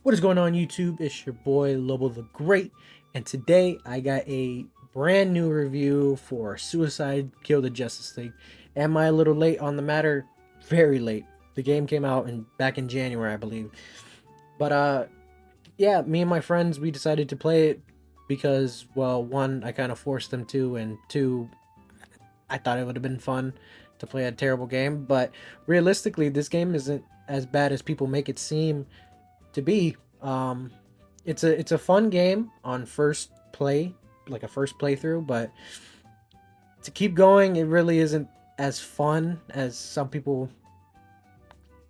What is going on, YouTube? It's your boy Lobo the Great, and today I got a brand new review for Suicide Kill the Justice League. Am I a little late on the matter? Very late. The game came out back in January, I believe. But yeah, me and my friends, we decided to play it because, well, one, I kind of forced them to, and two, I thought it would have been fun to play a terrible game. But realistically, this game isn't as bad as people make it seem to be. It's a fun game on first play, like a first playthrough, but to keep going, it really isn't as fun as some people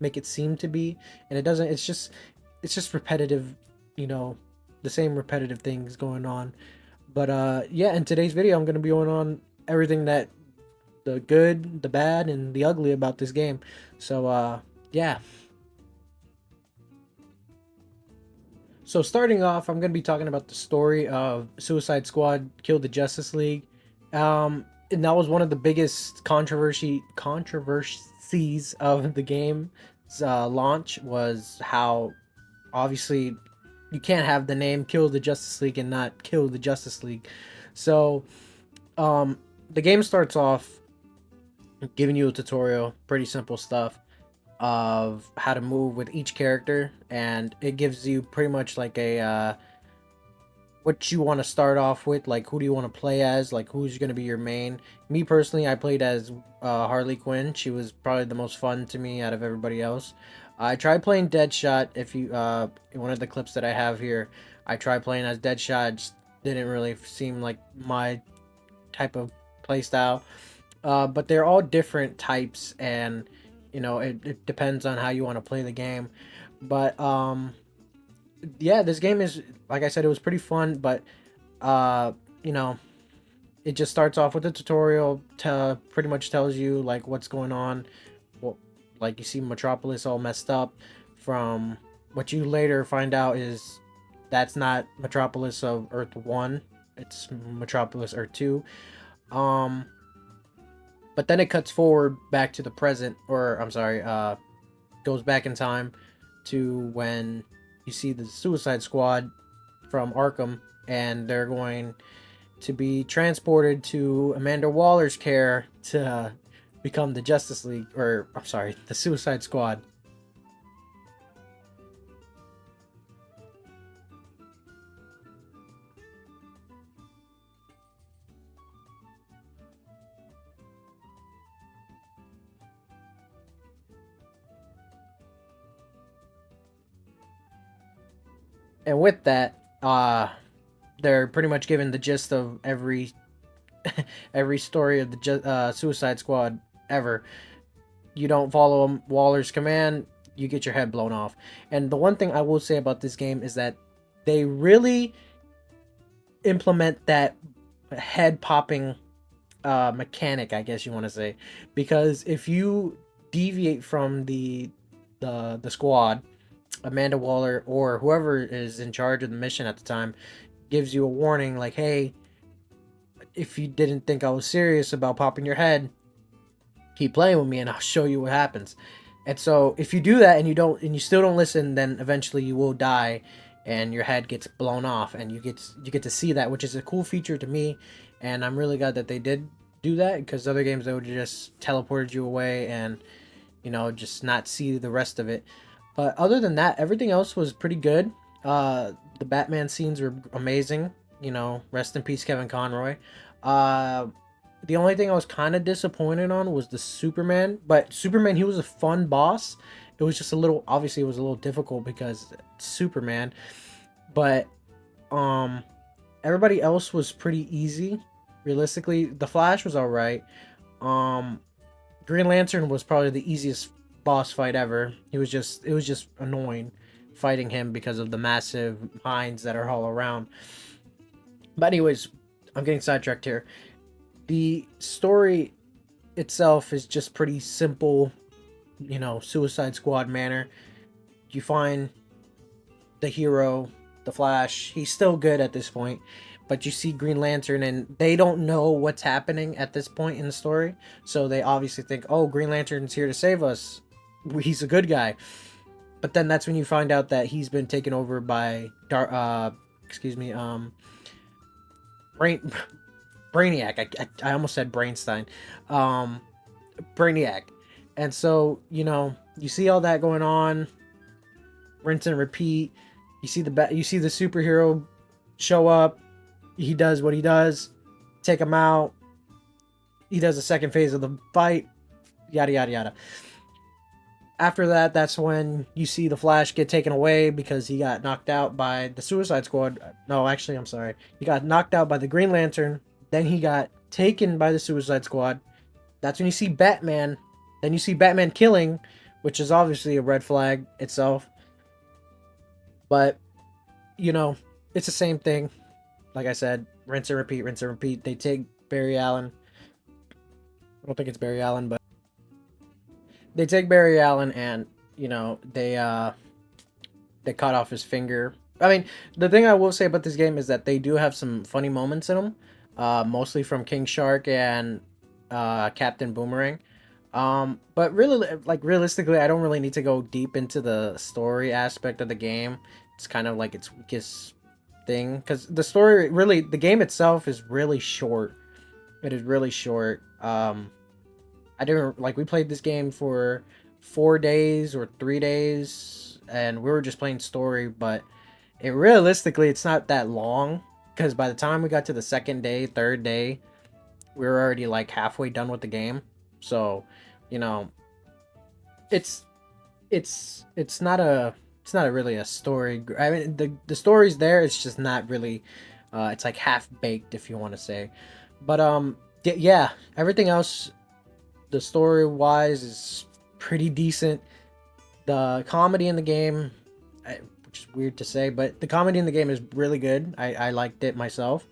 make it seem to be, and it doesn't. It's just repetitive, you know, the same repetitive things going on. But yeah, in today's video, I'm gonna be going on everything that the good, the bad, and the ugly about this game. So yeah. So starting off, I'm gonna be talking about the story of Suicide Squad Kill the Justice League. And that was one of the biggest controversies of the game's launch, was how obviously you can't have the name Kill the Justice League and not kill the Justice League. So the game starts off giving you a tutorial, pretty simple stuff of how to move with each character, and it gives you pretty much like a what you want to start off with, like who do you want to play as, like who's going to be your main. Me personally, I played as Harley Quinn. She was probably the most fun to me out of everybody else. I tried playing Deadshot. If you in one of the clips that I have here, I tried playing as Deadshot. It just didn't really seem like my type of playstyle. But they're all different types, and it depends on how you want to play the game. But yeah, this game is, like I said, it was pretty fun. But uh you know it just starts off with a tutorial to pretty much tells you like what's going on. Well, like you see Metropolis all messed up. From what you later find out is that's not Metropolis of Earth 1, it's Metropolis Earth 2. um but then it cuts forward back to the present, or I'm sorry, goes back in time to when you see the Suicide Squad from Arkham, and they're going to be transported to Amanda Waller's care to become the Justice League, or I'm sorry, the Suicide Squad. And with that, they're pretty much given the gist of every story of the Suicide Squad ever. You don't follow Waller's command, you get your head blown off. And the one thing I will say about this game is that they really implement that head popping mechanic, I guess you want to say, because if you deviate from the squad, Amanda Waller or whoever is in charge of the mission at the time gives you a warning like, hey, if you didn't think I was serious about popping your head, keep playing with me and I'll show you what happens. And so if you do that and you still don't listen, then eventually you will die and your head gets blown off, and you get to see that, which is a cool feature to me. And I'm really glad that they did do that, because other games, they would just teleported you away and just not see the rest of it. But other than that, everything else was pretty good. The Batman scenes were amazing. Rest in peace, Kevin Conroy. Uh, the only thing I was kind of disappointed on was the Superman. But Superman, he was a fun boss. It was just a little, obviously, it was a little difficult because it's Superman. But um, everybody else was pretty easy. Realistically, the Flash was all right. Um, Green Lantern was probably the easiest boss fight ever. It was just annoying fighting him because of the massive mines that are all around. But anyways, I'm getting sidetracked here. The story itself is just pretty simple, Suicide Squad manner. You find the hero, the Flash. He's still good at this point, but you see Green Lantern, and they don't know what's happening at this point in the story. So they obviously think, oh, Green Lantern's here to save us. He's a good guy. But then that's when you find out that he's been taken over by excuse me, Brain Brainiac. I almost said Brainstein. Um, Brainiac. And so, you see all that going on, rinse and repeat. You see the superhero show up. He does what he does. Take him out. He does the second phase of the fight. Yada yada yada. After that, that's when you see the Flash get taken away because he got knocked out by the Suicide Squad. No, actually, I'm sorry. He got knocked out by the Green Lantern. Then he got taken by the Suicide Squad. That's when you see Batman. Then you see Batman killing, which is obviously a red flag itself. But, it's the same thing. Like I said, rinse and repeat, rinse and repeat. They take Barry Allen. I don't think it's Barry Allen, but they take Barry Allen and, they cut off his finger. I mean, the thing I will say about this game is that they do have some funny moments in them, mostly from King Shark and Captain Boomerang. But really, like realistically, I don't really need to go deep into the story aspect of the game. It's kind of like its weakest thing because the game itself is really short. It is really short. I didn't like we played this game for 4 days or 3 days, and we were just playing story. But it's not that long because by the time we got to the second day, third day, we were already like halfway done with the game. So, it's it's not really a story. I mean, the story's there. It's just not really. It's like half baked, if you want to say. But yeah, everything else, the story wise, is pretty decent. The comedy in the game, which is weird to say, but the comedy in the game is really good. I liked it myself.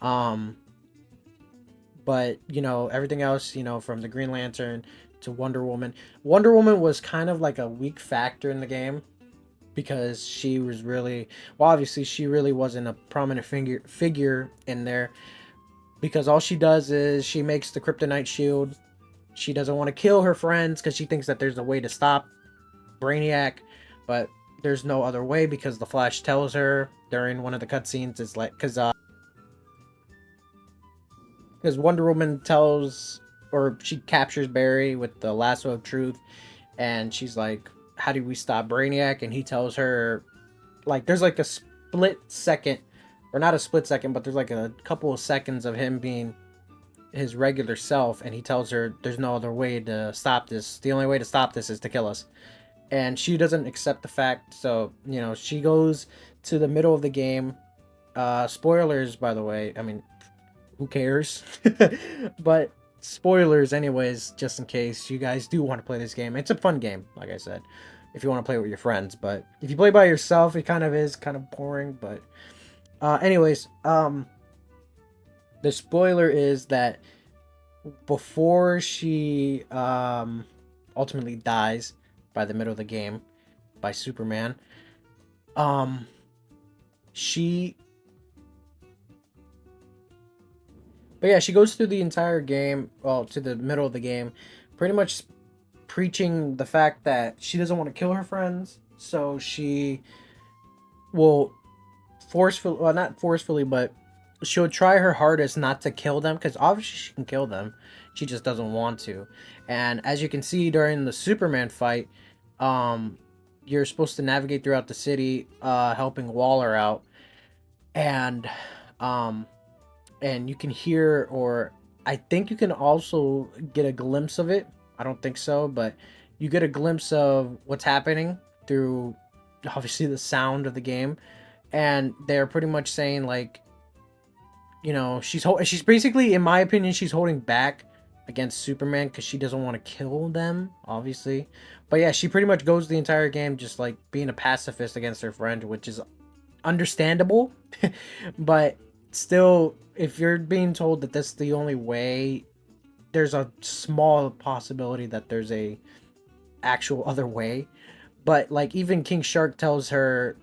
Um, but everything else, from the Green Lantern to Wonder Woman. Wonder Woman was kind of like a weak factor in the game because she was really, well, obviously she really wasn't a prominent figure in there because all she does is she makes the kryptonite shield. She doesn't want to kill her friends because she thinks that there's a way to stop Brainiac, but there's no other way because the Flash tells her during one of the cutscenes. It's like because Wonder Woman tells, or she captures Barry with the lasso of truth, and she's like, how do we stop Brainiac? And he tells her, like, there's like a split second, or not a split second, but there's like a couple of seconds of him being his regular self, and he tells her there's no other way to stop this. The only way to stop this is to kill us. And she doesn't accept the fact, so she goes to the middle of the game. Spoilers, by the way. I mean, who cares? But spoilers anyways, just in case you guys do want to play this game. It's a fun game, like I said, if you want to play with your friends. But if you play by yourself, it kind of is kind of boring. But anyways, the spoiler is that before she ultimately dies by the middle of the game by Superman, she she goes through the entire game, well, to the middle of the game, pretty much preaching the fact that she doesn't want to kill her friends, so she will forcefully, well, not forcefully, but she'll try her hardest not to kill them, because obviously she can kill them, she just doesn't want to. And as you can see during the Superman fight, you're supposed to navigate throughout the city, helping Waller out, and you can hear, or I think you can also get a glimpse of it. I don't think so, but you get a glimpse of what's happening through obviously the sound of the game. And they're pretty much saying like, she's basically, in my opinion, she's holding back against Superman because she doesn't want to kill them, obviously. But yeah, she pretty much goes the entire game just like being a pacifist against her friend, which is understandable. But still, if you're being told that that's the only way, there's a small possibility that there's a actual other way. But like even King Shark tells her,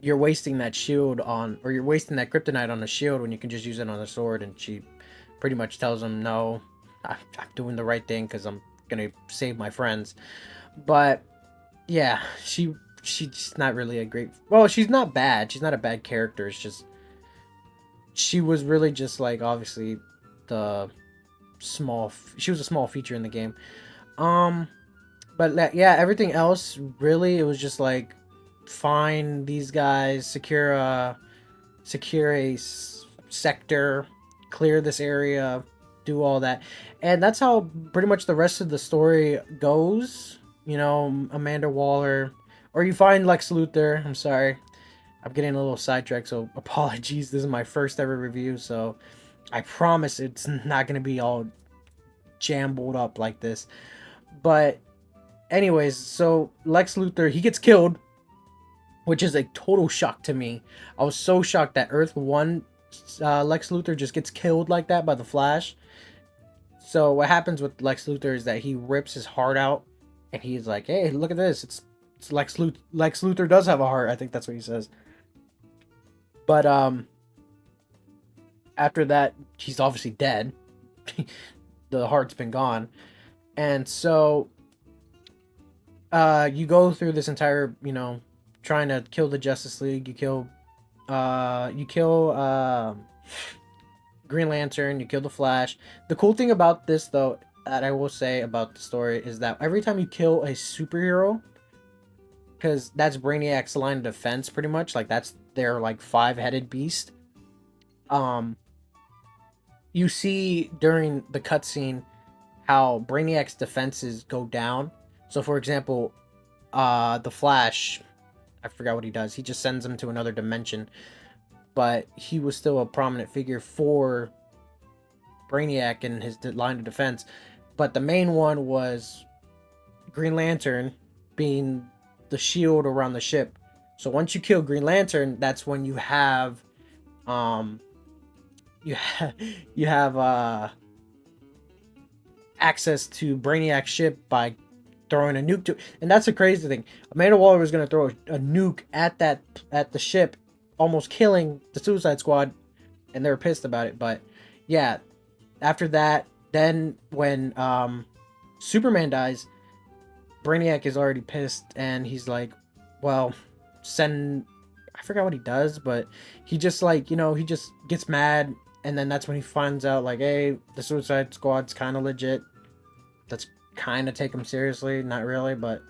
you're wasting that shield on, or you're wasting that kryptonite on the shield when you can just use it on the sword. And she pretty much tells him, no, I'm doing the right thing because I'm gonna save my friends. But yeah, she's not really a great. Well, she's not bad. She's not a bad character. It's just she was really just like obviously the she was a small feature in the game. Um, but yeah, everything else really it was just like find these guys, secure a sector, clear this area, do all that, and that's how pretty much the rest of the story goes. You know, Amanda Waller, or you find Lex Luthor. I'm sorry, I'm getting a little sidetracked, so apologies. This is my first ever review, so I promise it's not gonna be all jumbled up like this. But anyways, so Lex Luthor he gets killed, which is a total shock to me. I was so shocked that Earth One Lex Luthor just gets killed like that by the Flash. So what happens with Lex Luthor is that he rips his heart out, and he's like, "Hey, look at this! It's Lex Luthor. Lex Luthor does have a heart. I think that's what he says." But after that, he's obviously dead. The heart's been gone, and so you go through this entire, trying to kill the Justice League. You kill Green Lantern, you kill the Flash. The cool thing about this, though, that I will say about the story is that every time you kill a superhero, because that's Brainiac's line of defense, pretty much, like that's their like five-headed beast. Um, you see during the cutscene how Brainiac's defenses go down. So, for example, the Flash, I forgot what he does. He just sends him to another dimension, but he was still a prominent figure for Brainiac and his line of defense. But the main one was Green Lantern being the shield around the ship. So once you kill Green Lantern, that's when you have um you have you have access to Brainiac's ship by throwing a nuke to, and that's the crazy thing. Amanda Waller was going to throw a nuke at the ship, almost killing the Suicide Squad, and they were pissed about it. But yeah, after that, then when Superman dies, Brainiac is already pissed, and he's like, well, send, I forgot what he does, but he just like, he just gets mad, and then that's when he finds out like, hey, the Suicide Squad's kind of legit. Let's kind of take them seriously, not really, but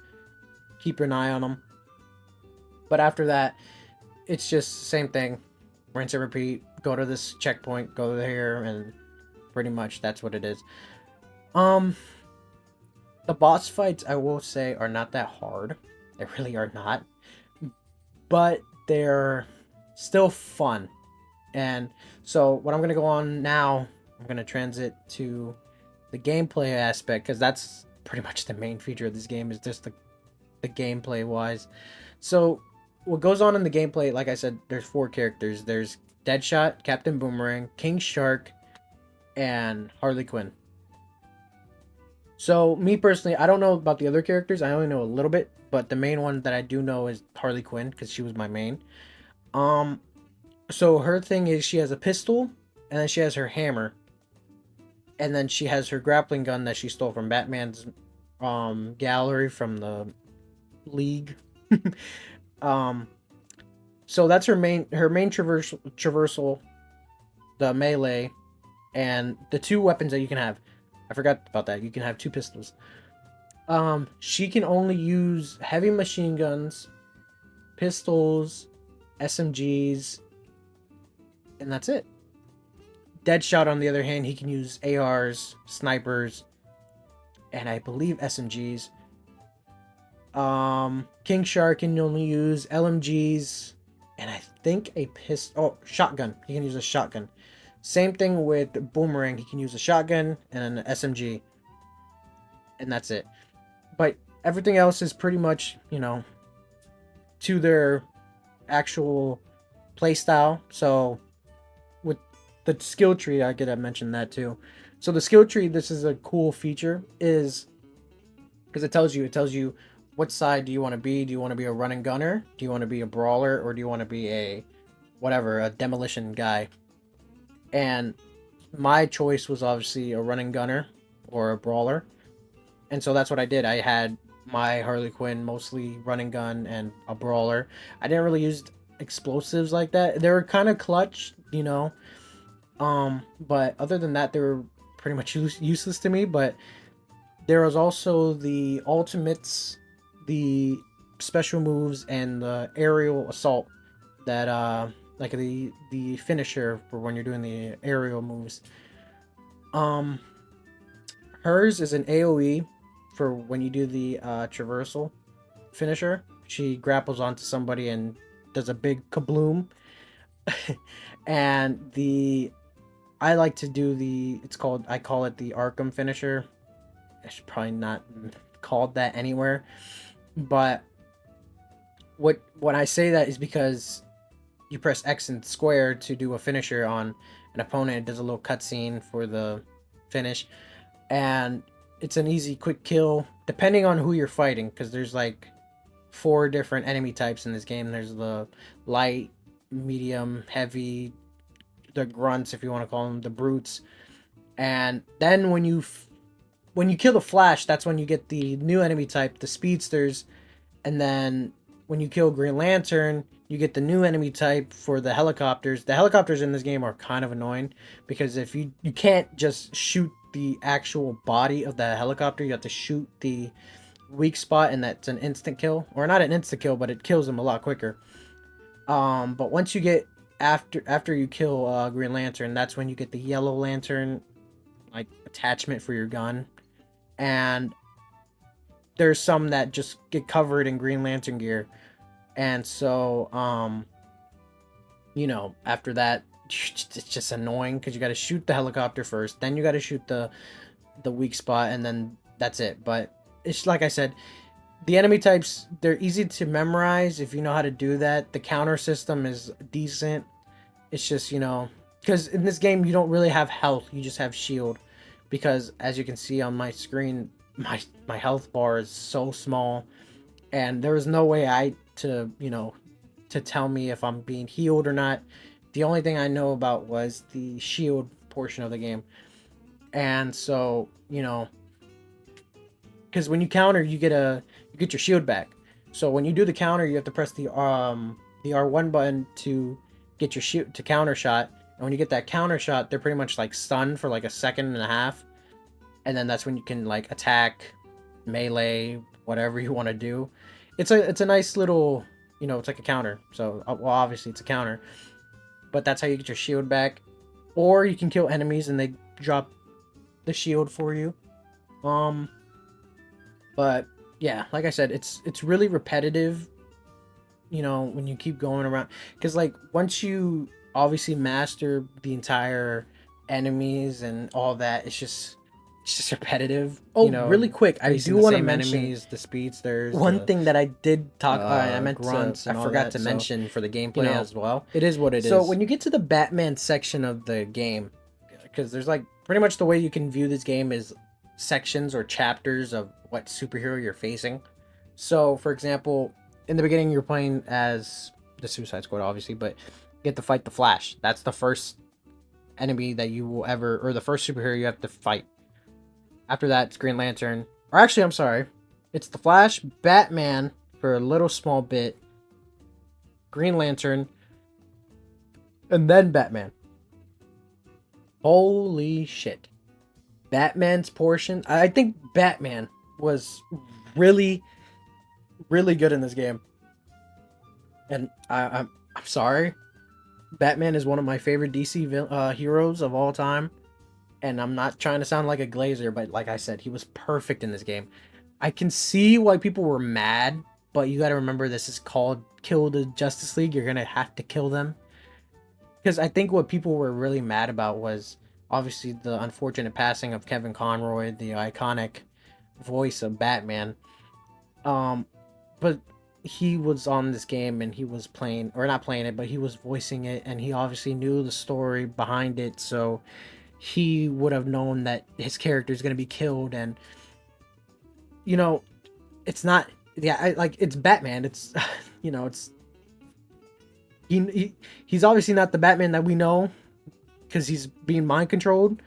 keep an eye on them. But after that, it's just the same thing, rinse and repeat. Go to this checkpoint, go here, and pretty much that's what it is. The boss fights, I will say, are not that hard. They really are not, but they're still fun. And so what I'm gonna go on now, I'm gonna transit to the gameplay aspect, because that's pretty much the main feature of this game, is just the gameplay wise. So what goes on in the gameplay, like I said, there's 4 characters. There's Deadshot, Captain Boomerang, King Shark, and Harley Quinn. So me personally, I don't know about the other characters. I only know a little bit, but the main one that I do know is Harley Quinn, because she was my main. So her thing is she has a pistol, and then she has her hammer, and then she has her grappling gun that she stole from Batman's gallery from the League. um so that's her main traversal, the melee, and the 2 weapons that you can have. I forgot about that. You can have 2 pistols. She can only use heavy machine guns, pistols, SMGs, and that's it. Deadshot, on the other hand, he can use ARs, snipers, and I believe SMGs. King Shark can only use LMGs, and I think a shotgun. He can use a shotgun. Same thing with Boomerang. He can use a shotgun and an SMG, and that's it. But everything else is pretty much, to their actual playstyle. So with the skill tree, I could have mentioned that too. So the skill tree, this is a cool feature, is because it tells you what side do you want to be. Do you want to be a running gunner? Do you want to be a brawler? Or do you want to be a demolition guy? And my choice was obviously a running gunner or a brawler. And so that's what I did. I had my Harley Quinn, mostly run and gun and a brawler. I didn't really use explosives like that. They were kind of clutch, you know. But other than that, they were pretty much useless to me. But there was also the ultimates, the special moves, and the aerial assault that like the finisher for when you're doing the aerial moves. Um, Hers is an AoE for when you do the traversal finisher. She grapples onto somebody and does a big kabloom. And the I like to do the I call it the Arkham finisher. I should probably not called that anywhere. But when I say that is because you press X and square to do a finisher on an opponent. It does a little cutscene for the finish, and it's an easy, quick kill depending on who you're fighting. Because there's like 4 different enemy types in this game. There's the light, medium, heavy, the grunts, if you want to call them, the brutes, and then when you kill the Flash, that's when you get the new enemy type, the speedsters, and then when you kill Green Lantern, you get the new enemy type for the helicopters. The helicopters in this game are kind of annoying because if you can't just shoot the actual body of the helicopter, you have to shoot the weak spot, and that's an instant kill, or not an instant kill, but it kills them a lot quicker. But once you get after you kill Green Lantern, that's when you get the Yellow Lantern like attachment for your gun, and there's some that just get covered in Green Lantern gear. And so after that, it's just annoying because you got to shoot the helicopter first, then you got to shoot the weak spot, and then that's it. But it's like I said, the enemy types, they're easy to memorize if you know how to do that. The counter system is decent. It's just, because in this game you don't really have health, you just have shield. Because as you can see on my screen, my health bar is so small, and there was no way to tell me if I'm being healed or not. The only thing I know about was the shield portion of the game. And so, because when you counter, you get your shield back. So when you do the counter, you have to press the R1 button to get your shield to counter shot. And when you get that counter shot, they're pretty much like stunned for like a second and a half. And then that's when you can like attack, melee, whatever you want to do. It's a nice little, it's like a counter. So well, obviously it's a counter, but that's how you get your shield back. Or you can kill enemies and they drop the shield for you. But yeah, like I said, it's really repetitive, when you keep going around, because like once you obviously master the entire enemies and all that, it's just repetitive. Oh, really quick, I do want to mention enemies, the speedsters. One thing that I did talk, I meant grunts, I forgot to mention for the gameplay as well. It is what it is. So when you get to the Batman section of the game, because there's like pretty much the way you can view this game is sections or chapters of what superhero you're facing. So for example, in the beginning you're playing as the Suicide Squad, obviously, but you have to fight the Flash. That's the first enemy that you will ever, or the first superhero you have to fight. After that, it's Green Lantern. Or actually, I'm sorry. It's the Flash, Batman for a little small bit, Green Lantern, and then Batman. Holy shit. Batman's portion. I think Batman was really, really good in this game. And I'm sorry. Batman is one of my favorite DC heroes of all time. And I'm not trying to sound like a glazer, but like I said, he was perfect in this game. I can see why people were mad, but you got to remember this is called Kill the Justice League. You're going to have to kill them. Because I think what people were really mad about was obviously the unfortunate passing of Kevin Conroy, the iconic voice of Batman. But he was on this game and he was playing, or not playing it, but he was voicing it, and he obviously knew the story behind it, so he would have known that his character is going to be killed. And it's not, it's Batman, it's it's he's obviously not the Batman that we know because he's being mind controlled,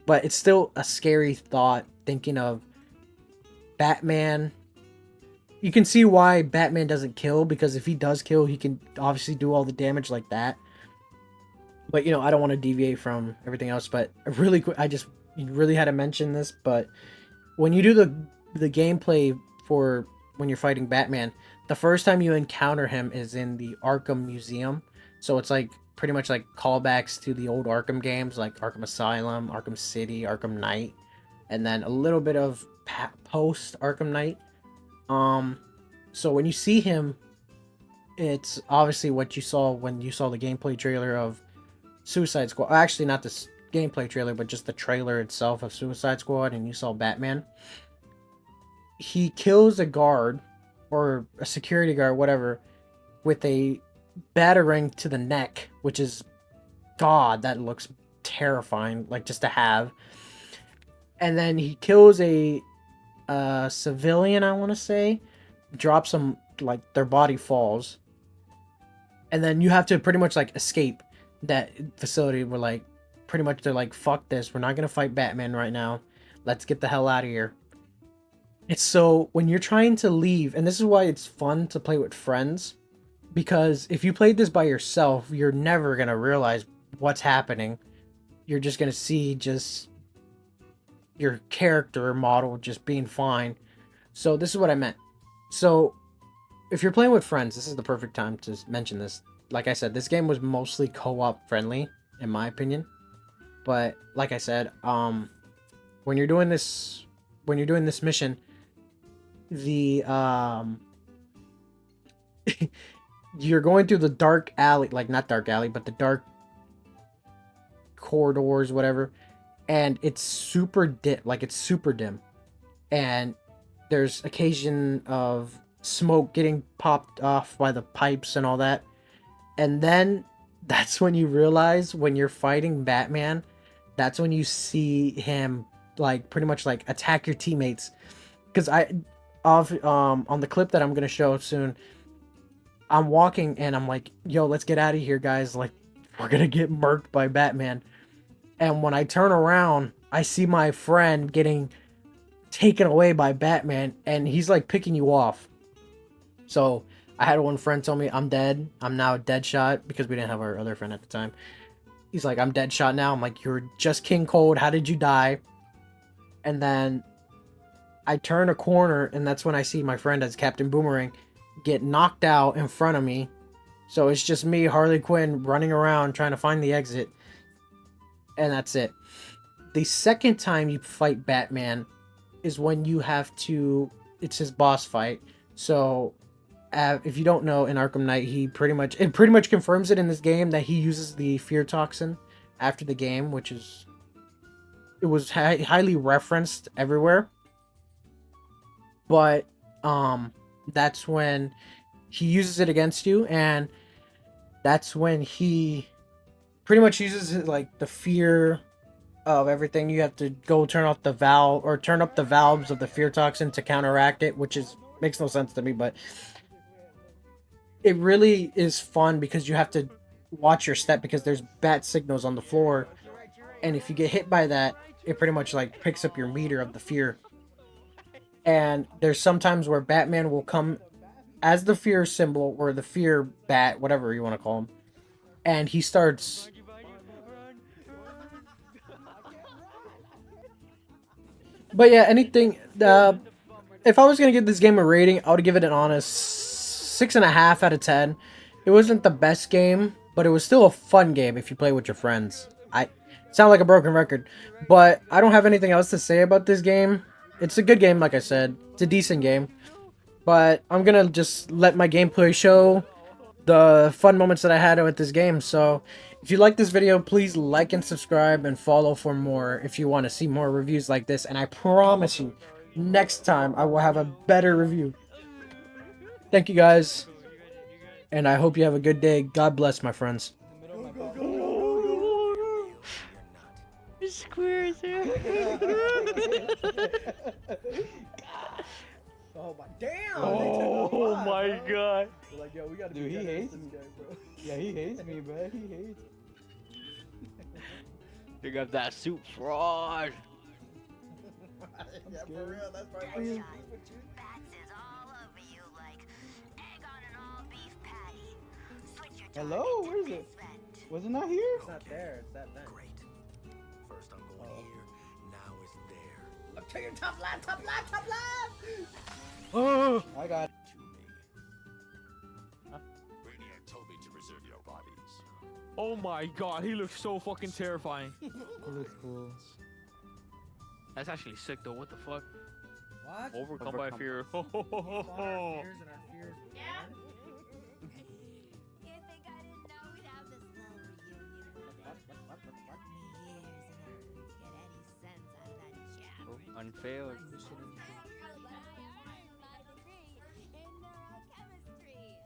but it's still a scary thought thinking of Batman you can see why Batman doesn't kill, because if he does kill, he can obviously do all the damage like that. But you know, I don't want to deviate from everything else. But really quick, I just really had to mention this. But when you do the gameplay for when you're fighting Batman, the first time you encounter him is in the Arkham Museum. So it's like pretty much like callbacks to the old Arkham games, like Arkham Asylum, Arkham City, Arkham Knight, and then a little bit of post Arkham Knight. So when you see him, it's obviously what you saw when you saw the gameplay trailer of Suicide Squad. Actually, not this gameplay trailer, but just the trailer itself of Suicide Squad, and you saw Batman. He kills a guard or a security guard, whatever, with a batarang to the neck, which is, God, that looks terrifying, like just to have. And then he kills a civilian, I want to say, drops them, like their body falls, and then you have to pretty much like escape that facility. Where like pretty much they're like, fuck this, we're not gonna fight Batman right now, let's get the hell out of here. It's so when you're trying to leave, and this is why it's fun to play with friends, because if you played this by yourself, you're never gonna realize what's happening. You're just gonna see just your character model just being fine. So this is what I meant. So if you're playing with friends, this is the perfect time to mention this. Like I said, this game was mostly co-op friendly, in my opinion. But like I said, when you're doing this mission, the you're going through the dark alley, like not dark alley, but the dark corridors, whatever, and it's super dim, and there's occasion of smoke getting popped off by the pipes and all that. And then that's when you realize, when you're fighting Batman, that's when you see him like pretty much like attack your teammates. Because on the clip that I'm gonna show soon, I'm walking and I'm like, yo, let's get out of here, guys, like we're gonna get murked by Batman. And when I turn around, I see my friend getting taken away by Batman, and he's like picking you off. So I had one friend tell me, I'm dead, I'm now dead shot, because we didn't have our other friend at the time. He's like, I'm dead shot now. I'm like, you're just King Cold, how did you die? And then I turn a corner, and that's when I see my friend as Captain Boomerang get knocked out in front of me. So it's just me, Harley Quinn, running around trying to find the exit. And that's it. The second time you fight Batman is when you have to, it's his boss fight. So if you don't know, in Arkham Knight, it pretty much confirms it in this game that he uses the fear toxin after the game, which is, it was highly referenced everywhere. But that's when he uses it against you, and that's when he pretty much uses it, like the fear of everything. You have to go turn off the valve, or turn up the valves of the fear toxin to counteract it, which is makes no sense to me, but it really is fun because you have to watch your step, because there's bat signals on the floor, and if you get hit by that, it pretty much like picks up your meter of the fear. And there's sometimes where Batman will come as the fear symbol, or the fear bat, whatever you want to call him, and he starts, but yeah, anything. If I was gonna give this game a rating, I would give it an honest 6.5 out of 10. It wasn't the best game, but it was still a fun game if you play with your friends. I sound like a broken record, but I don't have anything else to say about this game. It's a good game, like I said. It's a decent game, but I'm gonna just let my gameplay show the fun moments that I had with this game. So if you like this video, please like and subscribe and follow for more if you want to see more reviews like this. And I promise you, next time I will have a better review. Thank you guys, and I hope you have a good day. God bless, my friends. Squares here. Oh my damn! Oh my god. We're like, yo, we gotta Dude, be he better hates than me. this guy, bro. Yeah, he hates me, bro. He hates me. Pick up that soup fraud. Yeah, for real, that's probably Bats is all over you. Hello? Where is it? Was it not here? It's not there. It's that vent. Great. First I'm going here, now it's there. Up to your top left, top left, top left! Oh! I got it. To me. Brainiac told me to preserve your bodies. Oh my god, he looks so fucking terrifying. It looks cool. That's actually sick though. What the fuck? What? Overcome by fear. Ho, ho, ho, ho, Our ho. fears and our fears. Yeah. You think I didn't know we'd have this little reunion today? What? Took me years and effort to get any sense out of that jab. Unfailed. But I earned my degree in neurochemistry.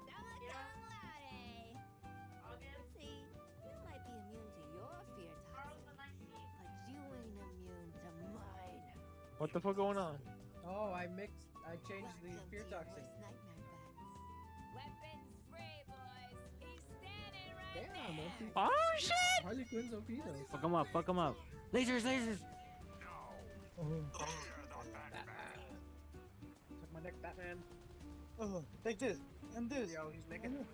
Now look out loud, eh? See, you might be immune to your fear toxin, but you ain't immune to mine. What the fuck going on? Oh, I changed the Welcome fear to your toxic. worst nightmare, Bats. Weapons free, boys. He's standing right Damn, there. OP. Oh shit! Harley Quinn's OP though. Fuck him up, fuck him up. Lasers, lasers! Suck my dick, Batman. Oh, take this. And this. Yo, he's making it.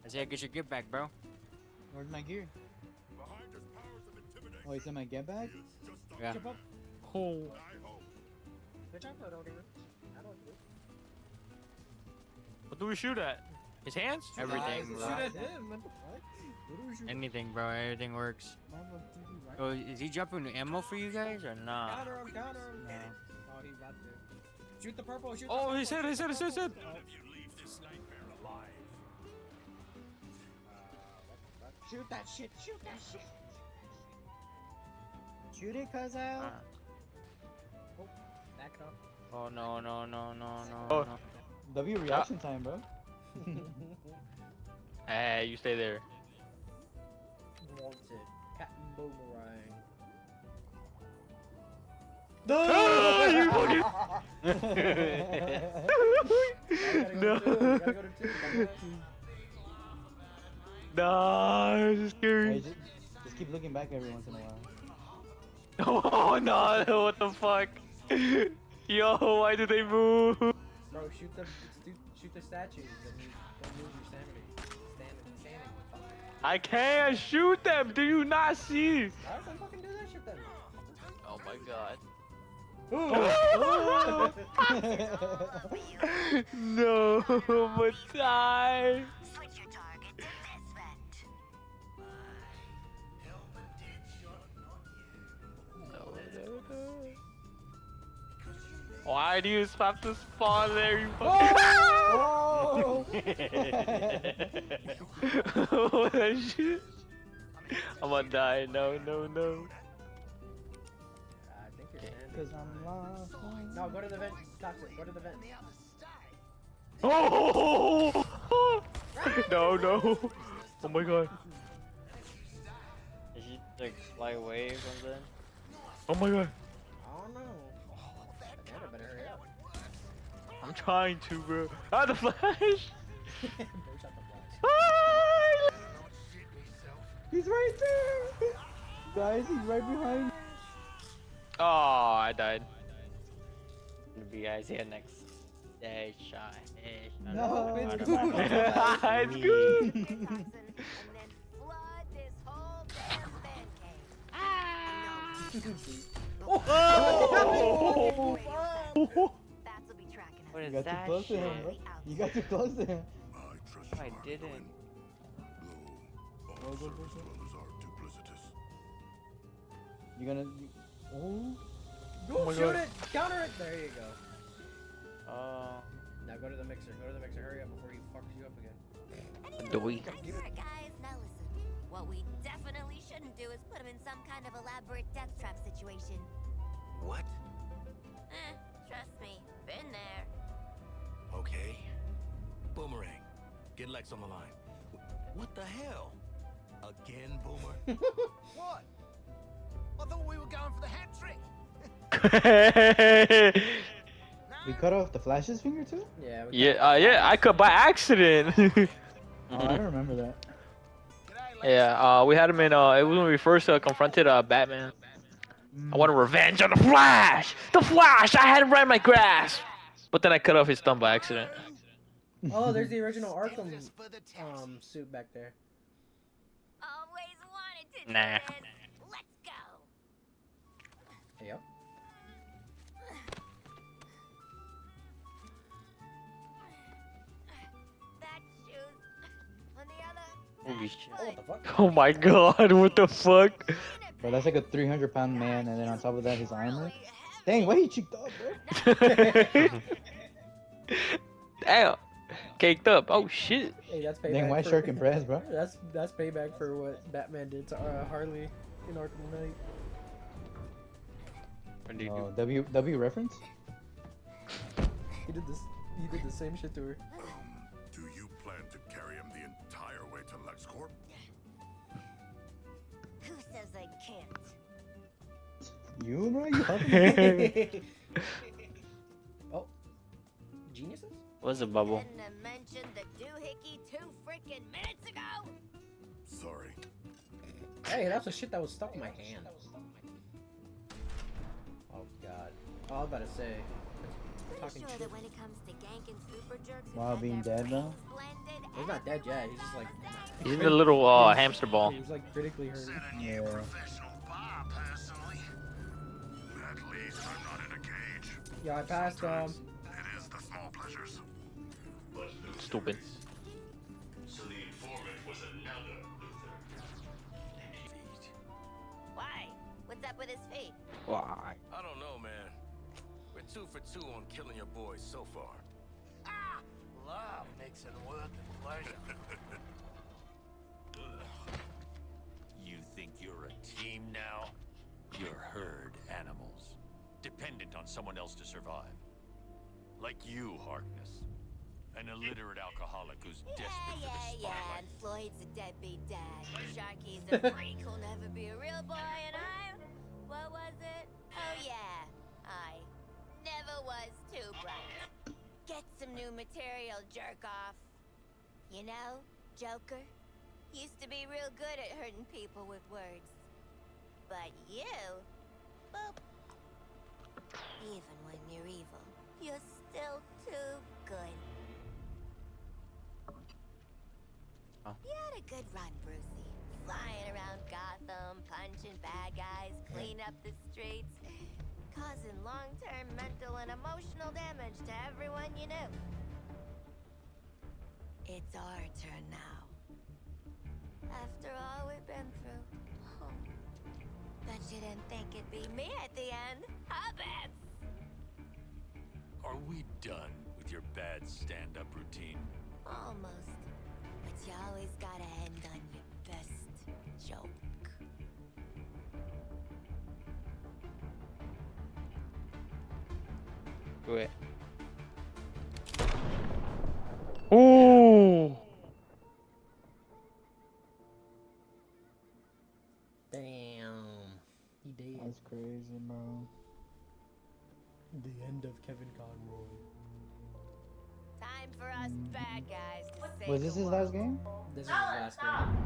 Isaiah, get your get back, bro. Where's my gear? Oh, it's in my get bag? Yeah. Jump up. Oh. Good job, though, dude. I don't do. What do we shoot at? His hands? Everything, Shoot bro. at him. What the fuck? What do we shoot? Anything, bro. Everything works. Right? Oh, is he jumping ammo for you guys or not? Counter him, counter him. No. Oh, he's about to. Shoot the purple, shoot the Oh, purple. his head, his head, his head, his head. Shoot that shit, shoot that shit. Shoot it, cuz out. Uh, Oh, back it up. oh no, no, no, no, no. Oh. no. W reaction time, bro. Hey, you stay there. Wanted. Captain Boomerang. No. No, this is Hey, scary. just keep looking back every once in a while. Oh no, what the fuck? Yo, why do they move? Bro, shoot the statues and you don't lose your sanity. Standing. I can't shoot them. Do you not see? Alright, then fucking do that shit then. Oh my god. No, but die. Switch your target to this vent. Why do you have to spawn there, you Oh! What that shit? I'm gonna die. No, no, no. I think you're standing. Cause I'm lost. No, go to the vent. Toxic, go to the vent. Oh! No, no. Oh my god. Did she like fly away or something? Oh my god. I don't know. Banana better hurry up. I'm trying to, bro. Ah, the flash! Bro, shut the flash. Ah! He's right there! Guys, he's right behind. Oh, I died. Gonna be Isaiah next. Hey, shot. Hey, shot. No, it's it's good. It's good. Toxin, and then flood this whole damn vent cave. Oh! Bats will be tracking us. What You is got too that close to him, shit? bro. You got too close to him. I didn't. Go, go, go, go. You gonna... Oh? Go my shoot God. it! Counter it! There you go. Oh. Now go to the mixer. Go to the mixer. Hurry up before he fucks you up again. Doi. Alright, guys, now listen. What we definitely shouldn't do is put him in some kind of elaborate death trap situation. What? Trust me, been there. Okay. Boomerang. Get Lex on the line. What the hell? Again, Boomer? What? I thought we were going for the hat trick. We cut off the Flash's finger too? Yeah. Yeah, I cut by accident. Oh, I don't remember that. Yeah, we had him in, it was when we first confronted Batman. I wanted revenge on the Flash! The Flash! I had him right in my grasp! But then I cut off his thumb by accident. Oh, there's the original Arkham Stimulus for the taxi. suit back there. Always wanted to do Nah. this. Let's go. Yep. That shoes on the other. Holy that shit. Oh, what the foot. fuck? Oh my god, what the fuck? Bro, that's like a 300-pound man, and then on top of that, his armor. Really Dang, why heavy. he cheeked up, bro? Damn. Caked up. Oh shit. Hey, that's payback. Dang, why for- shark and press, bro? That's payback for what Batman did to Harley in Arkham Knight. What do you Oh, do? W reference? He did this. He did the same shit to her. Do you plan to carry him the entire way to LexCorp? Who says I can't? You, bro? You helping? Oh, geniuses? What's a bubble? Didn't I mention the doohickey 2 freaking minutes ago? Sorry. Hey, that's the shit that was stuck in my hand. Oh god. Oh, I was about to say. Pretty Talking sure shit. that when it comes to ganking super jerks who While got being their dead, bro? brains blended, He's not dead yet. He's just like. He's the little hamster ball. He was like critically hurt. Said a Yeah. near professional bar, personally. At least I'm not in a cage. Yeah, I passed. Sometimes it is the small pleasures. Stupid. So the informant was another Luther. Why? What's up with his feet? Why? I don't know, man. We're 2 for 2 on killing your boys so far. Ah! Love makes it worth the pleasure. You think you're a team now? You're herd animals, dependent on someone else to survive. Like you, Harkness. An illiterate alcoholic who's desperate for the Yeah, spotlight. and Floyd's a deadbeat dad. Sharky's a freak who'll never be a real boy, and what was it? Oh yeah, I never was too bright. Get some new material, jerk off. You know, Joker used to be real good at hurting people with words. But you, boop. Even when you're evil, you're still too good. Oh. You had a good run, Brucey. Flying around Gotham, punching bad guys, clean up the streets, causing long-term mental and emotional damage to everyone you knew. It's our turn now. After all we've been through. Oh. Bet you didn't think it'd be me at the end, huh, Bats? Are we done with your bad stand-up routine? Almost. But you always gotta end on your best joke. Do it. Ooh. Damn. He did. That's crazy, bro. The end of Kevin Conroy. Time for us bad guys to save Was this the his world. last game? This is his last game.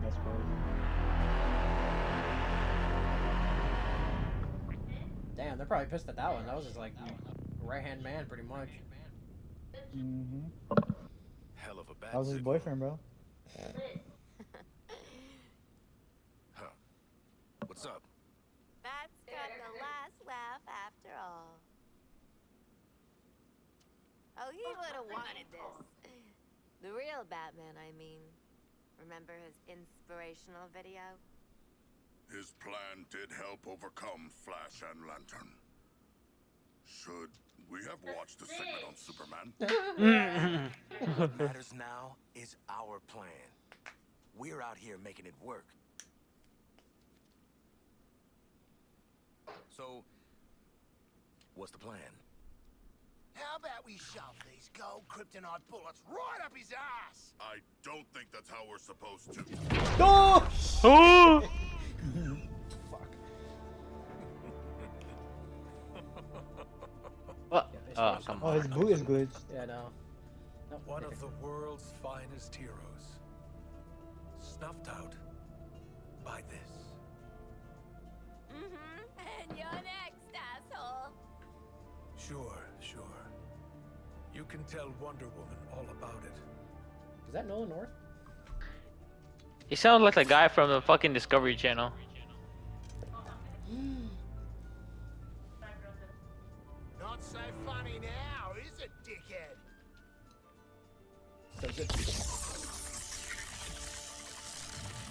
That's crazy. Damn, they're probably pissed at that one. That was just like right-hand man, pretty much. Mm-hmm. Hell of a bad That was his signal. boyfriend, bro. Huh. What's up? Bats got the last laugh after all. Oh, he would have wanted this. The real Batman, I mean. Remember his inspirational video? His plan did help overcome Flash and Lantern. Should we have watched the segment on Superman? What matters now is our plan. We're out here making it work. So, what's the plan? How about we shove these gold kryptonite bullets right up his ass? I don't think that's how we're supposed to. Oh! Oh! Fuck. What? Yeah, it's Oh, fine. come Oh, on. his boot is glitched. Yeah, no. Nope. One of the world's finest heroes. Snuffed out by this. Mm-hmm. And you're next, asshole. Sure, sure. You can tell Wonder Woman all about it. Is that Nolan North? He sounds like the guy from the fucking Discovery Channel. Not so funny now, is it, dickhead? So good.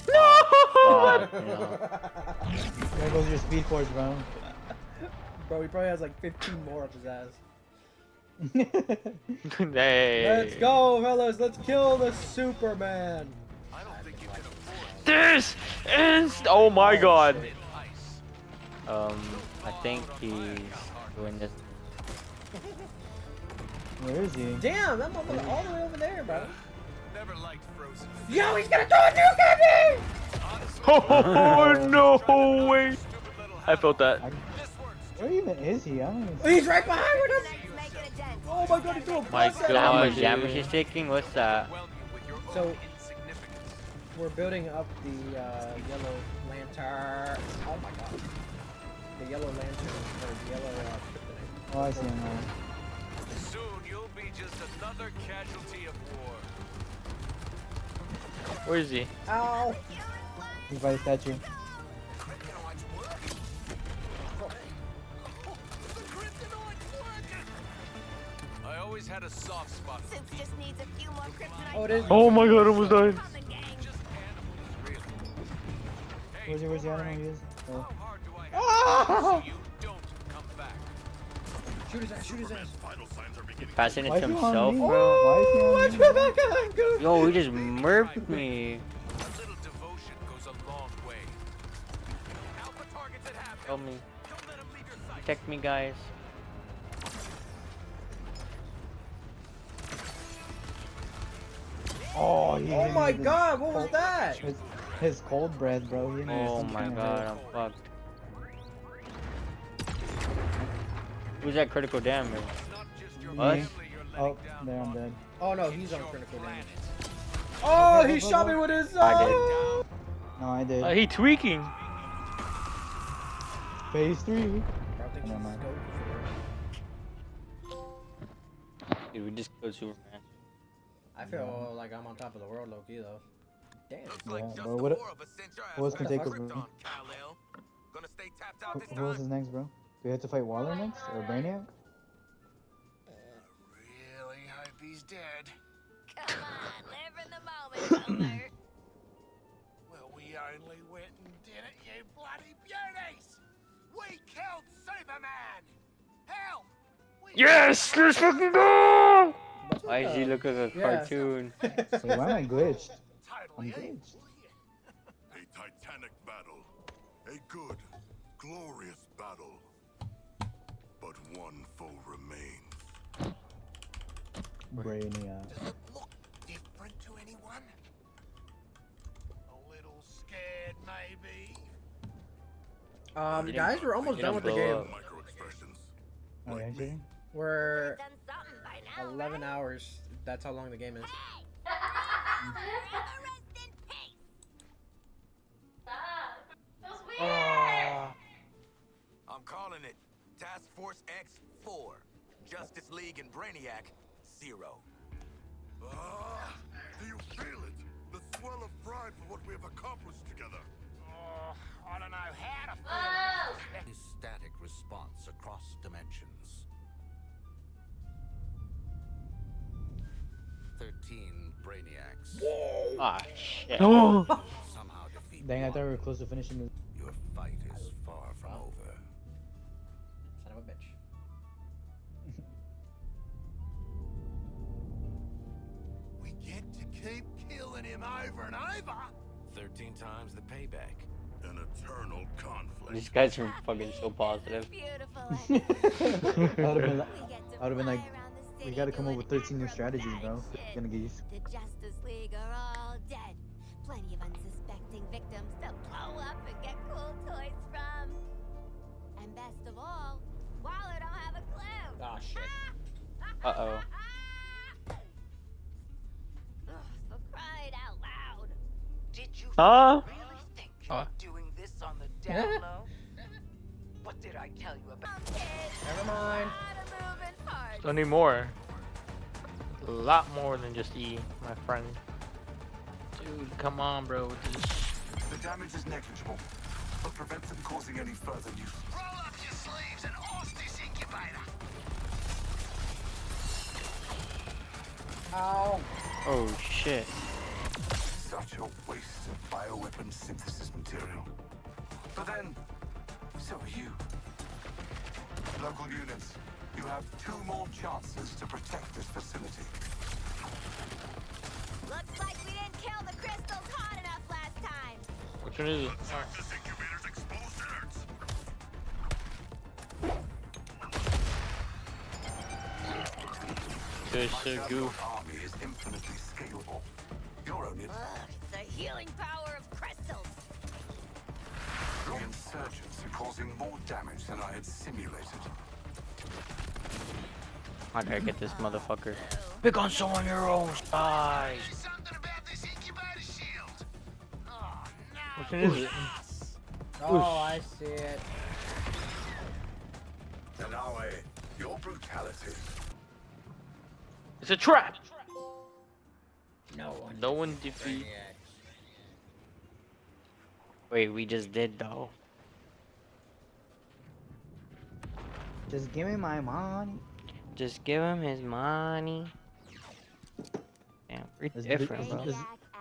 Fuck, no. There goes your speed force, bro. Bro, he probably has like 15 more up his ass. Hey. Let's go, fellas. Let's kill the Superman. I don't think you can afford This is. Oh my god. shit. I think he's doing this. Where is he? Damn, that motherfucker all the way over there, bro. Never liked frozen. Yo, he's gonna throw a nuke at me! Oh no way. I felt that. Where even is he? I don't even see. He's right behind with us. Tonight's making a dent. Oh my god, he threw a My bus at God. How me. much damage he's taking? What's that? So, we're building up the yellow lantern. Oh my god. The yellow lantern, or the yellow kryptonite. Oh, I see him now. Soon you'll be just another casualty of war. Where is he? Ow! He's by the statue. I always had a soft spot for Suits just needs a few more kryptonite. Oh, it is. Oh my god, I almost died. Coming, gang. just animals, really. Hey, Where's the animal he is? Oh. how hard do I have to you don't come back? Shoot his ass, shoot his ass. vital signs are beginning. Passing it Why to is he on himself, me? bro? Why is he on Watch me? my back, I'm Yo, he just murked me. A little devotion goes a long way. Alpha targets at half. Help me. Don't let him leave your sight. Protect me, guys. Oh, he Oh hit me my with god, what was that? his cold breath, bro. He hit me with Oh some my kind of god, hit. I'm fucked. Who's that critical damage? Not just your What? family you're letting Oh, down. there I'm dead. Oh no, he's on critical damage. Oh, he shot me with his. I did. No, I did. He tweaking. Phase 3. I think he's Never mind. Dude, we just killed Superman. I feel like I'm on top of the world, low-key, though. Damn. Looks like Yeah, just bro, the what- four of us sent your who else ass can back take to over? Krypton, Kal-El. Gonna stay tapped out this Who else is time? next, bro? Do we have to fight Waller next? Or Brainiac? Really hope he's dead. Come on, live in the moment, Homer. Well, we only went and did it, you bloody beauties! We killed Superman! Hell! We Yes, let's fucking go. Why does he look like a Yeah. cartoon? Wait, why am I glitched? Totally I'm evil. glitched. A titanic battle. A good, glorious battle. But one foe remains. Brainiac. Does it look different to anyone? A little scared, maybe? Guys, we're almost done with the blow game. up. Micro expressions. Oh, Like actually? me. We're Done something by now, 11 right? hours. That's how long the game is. Rest in peace. Oh, I'm calling it Task Force X4. Justice League and Brainiac, 0. Ah, do you feel it? The swell of pride for what we have accomplished together. Oh, I don't know how to feel it. Static response across dimensions. 13 Brainiacs. Ah, shit. Oh. Somehow defeat Dang, I thought we one. were close to finishing this. Your fight is far from over. son of a bitch. We get to keep killing him over and over. 13 times the payback. An eternal conflict. These guys are fucking so positive. Beautiful. I would have been like, We get to I would've been fly like, around the we city gotta come up doing with 13 new acrobatic strategies, bro. shit. Gonna get used. The Justice League are all dead. Plenty of unsuspecting victims to blow up and get cool toys from. And best of all, Waller don't have a clue. Oh, shit. Uh-oh. Ugh, for crying out loud. Did you Huh? really think you were doing this on the down low? What did I tell you about? Kids, Never mind. lot of moving parts. Don't need more. A lot more than just E, my friend. Dude, come on, bro. With this. The damage is negligible, but prevents them causing any further use. Roll up your sleeves and arse this incubator. Ow. Oh shit. Such a waste of bioweapon synthesis material. But then, so are you. Local units, you have 2 more chances to protect this facility. Looks like we didn't kill the crystals hot enough last time. Which one is it? This incubator's exposed innards. Good My shit, Sherlock goof. army is infinitely scalable. You're only Ugh, it's the healing power of crystals. the insurgents are causing more damage than I had simulated. I gotta get this motherfucker. Pick on someone your own size. There's something about this incubator shield. Oh no. Which one is it? Oh, I see it. Danae, your brutality. It's a trap. No one. No one defeat. Wait, we just did though. Just give me my money. Just give him his money. Damn, we're Let's do it. different, bro.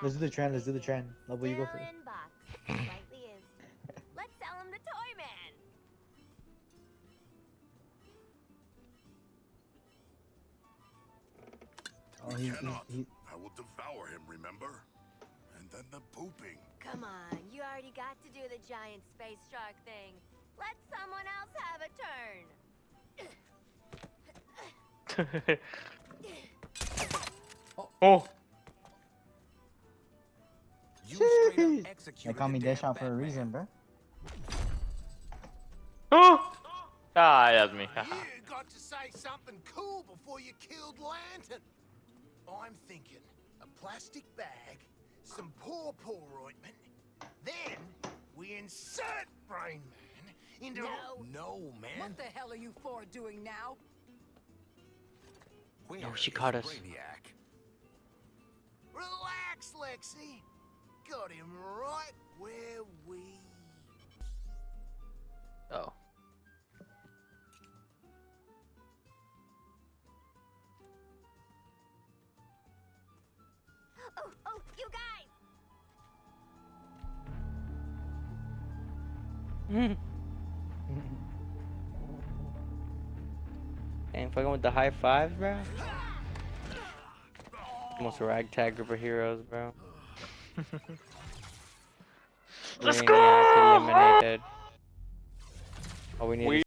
Let's do the trend. Let's do the trend. Level, you go first. Still in box. Slightly is. Let's sell him the toy man. Oh, he I will devour him, remember? And then the pooping. Come on, you already got to do the giant space shark thing. Let someone else have a turn. Oh. You straight Jeez. up They executed call me the damn Deadshot for a Batman. reason, bro. Oh. Ah, that's me. You got to say something cool before you killed Lantern. I'm thinking a plastic bag, some pawpaw ointment, then we insert Brain Man into. No, man. What the hell are you four doing now? Where No, she is caught us. Brainiac? Relax, Lexi. Got him right where we. Oh. Oh, you guys! Ain't fucking with the high fives, bro. Almost a ragtag group of heroes, bro. Let's Brainiac go! eliminated. All we need is